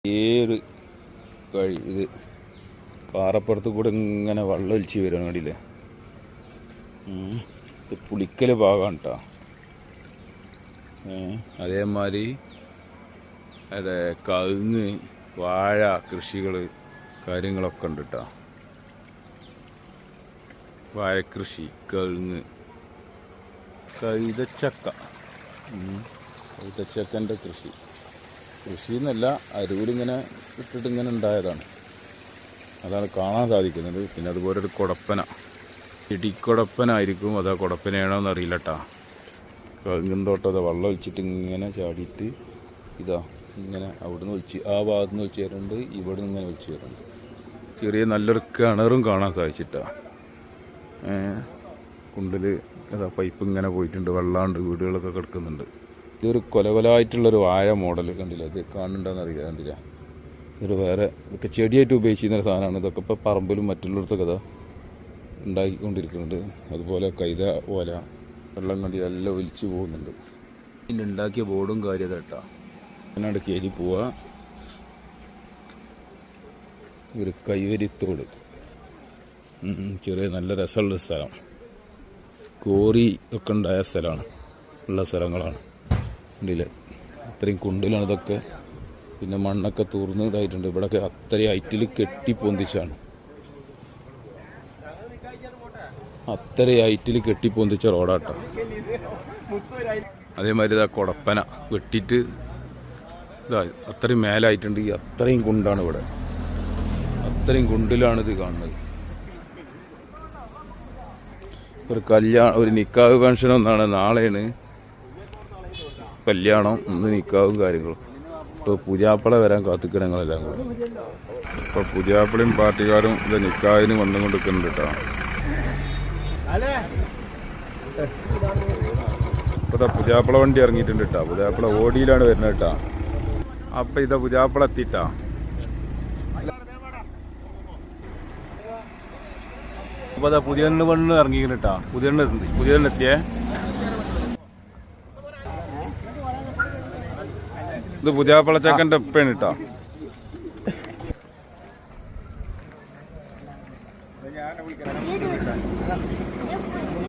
ഏത് ഇത് പാറപ്പുറത്ത് കൂടെ ഇങ്ങനെ വെള്ളം ഒലിച്ച് വരണം കണ്ടില്ലേ. ഇത് പുളിക്കൽ ഭാഗമാണ് കേട്ടോ. അതേമാതിരി അതെ കവുങ്ങ് വാഴ കൃഷികൾ കാര്യങ്ങളൊക്കെ ഉണ്ട് കേട്ടോ. വാഴക്കൃഷി, കവുങ്ങ്, കൈതച്ചക്ക, കൈതച്ചക്കൻ്റെ കൃഷി എന്നല്ല, അരൂരിങ്ങനെ ഇട്ടിട്ട് ഇങ്ങനെ ഉണ്ടായതാണ്. അതാണ് കാണാൻ സാധിക്കുന്നത്. പിന്നെ അതുപോലെ ഒരു കുടപ്പന, ഇടിക്കുടപ്പനായിരിക്കും. അതാ കുടപ്പനയാണോ എന്നറിയില്ല കേട്ടോ. കവുങ്ങും തോട്ടം അതാ വെള്ളം ഒഴിച്ചിട്ട് ഇങ്ങനെ ചാടിയിട്ട് ഇതാ ഇങ്ങനെ അവിടുന്ന് ഒഴിച്ച് ആ ഭാഗത്ത് നിന്ന് ഒഴിച്ച് തരുന്നുണ്ട്, ഇവിടെ നിന്ന് ഇങ്ങനെ ഒഴിച്ച് തരുന്നുണ്ട്. ചെറിയ നല്ലൊരു കിണറും കാണാൻ സാധിച്ചിട്ടാ. കുണ്ടിൽ അതാ പൈപ്പ് ഇങ്ങനെ പോയിട്ടുണ്ട്, വെള്ളമുണ്ട്, വീടുകളൊക്കെ കിടക്കുന്നുണ്ട്. ഇതൊരു കൊലകൊലായിട്ടുള്ളൊരു വാഴ മോഡൽ കണ്ടില്ല, ഇത് കാണുന്നുണ്ടോയെന്നറിയില്ല. കണ്ടില്ല, ഇതൊരു വേറെ ഇതൊക്കെ ചെടിയായിട്ട് ഉപയോഗിച്ചിരുന്ന സാധനമാണ്. ഇതൊക്കെ ഇപ്പോൾ പറമ്പിലും മറ്റുള്ളിടത്തൊക്കെ ഇതാ ഉണ്ടാക്കിക്കൊണ്ടിരിക്കുന്നുണ്ട്. അതുപോലെ കൈത ഓല വെള്ളം കണ്ടി എല്ലാം ഒലിച്ച് പോകുന്നുണ്ട്. ഇതിൻ്റെ ഉണ്ടാക്കിയ ബോർഡും കാര്യം കേട്ടോ. അതിനാട് കയറി പോവുക. ഒരു കൈവരിത്തോട്, ചെറിയ നല്ല രസമുള്ള സ്ഥലം, കോറി ഒക്കെ ഉണ്ടായ സ്ഥലമാണ്, ഉള്ള സ്ഥലങ്ങളാണ്. കണ്ടില്ലേ, അത്രയും കുണ്ടിലാണ് ഇതൊക്കെ. പിന്നെ മണ്ണൊക്കെ തൂർന്ന് ഇതായിട്ടുണ്ട്. ഇവിടെയൊക്കെ അത്രയും ഹൈറ്റിൽ കെട്ടിപ്പൊന്തിച്ചാണ്, അത്രയും ഹൈറ്റിൽ കെട്ടിപ്പൊന്തിച്ച റോഡാട്ടോ. അതേമാതിരി ഇതാ കുടപ്പന വെട്ടിയിട്ട് ഇതാ അത്രയും മേലായിട്ടുണ്ട്. ഈ അത്രയും കുണ്ടാണ് ഇവിടെ, അത്രയും കുണ്ടിലാണ് ഇത് കാണുന്നത്. ഒരു നിക്കാഹ് ഫംഗ്ഷൻ ഒന്നാണ്, നാളെയാണ് കല്യാണം, ഇന്ന് നിക്കാവും കാര്യങ്ങളും. ഇപ്പോൾ പുതിയാപ്പള വരാൻ കാത്തിക്കിടങ്ങളെല്ലാം കൂടെ. ഇപ്പോൾ പുതിയാപ്പളയും പാർട്ടിക്കാരും ഇത് നിക്കാഹിന് വന്നുകൊണ്ട് നിൽക്കുന്നുണ്ട് കേട്ടോ. ഇപ്പോൾ പുതിയാപ്പള വണ്ടി ഇറങ്ങിയിട്ടുണ്ട് കേട്ടോ. പുതിയാപ്പള ഓടിയിലാണ് വരുന്നത് കേട്ടോ. അപ്പം ഇതാ പുതിയാപ്പള എത്തിയിട്ടാ. അപ്പോൾ അതാ പുതിയ പെണ്ണ് ഇറങ്ങിയിരുന്നു കേട്ടോ. പുതിയ എത്തിയേ. ഇത് പുതിയാപ്പളച്ചക്കൻ്റെ ഉപ്പയാണ് കേട്ടോ.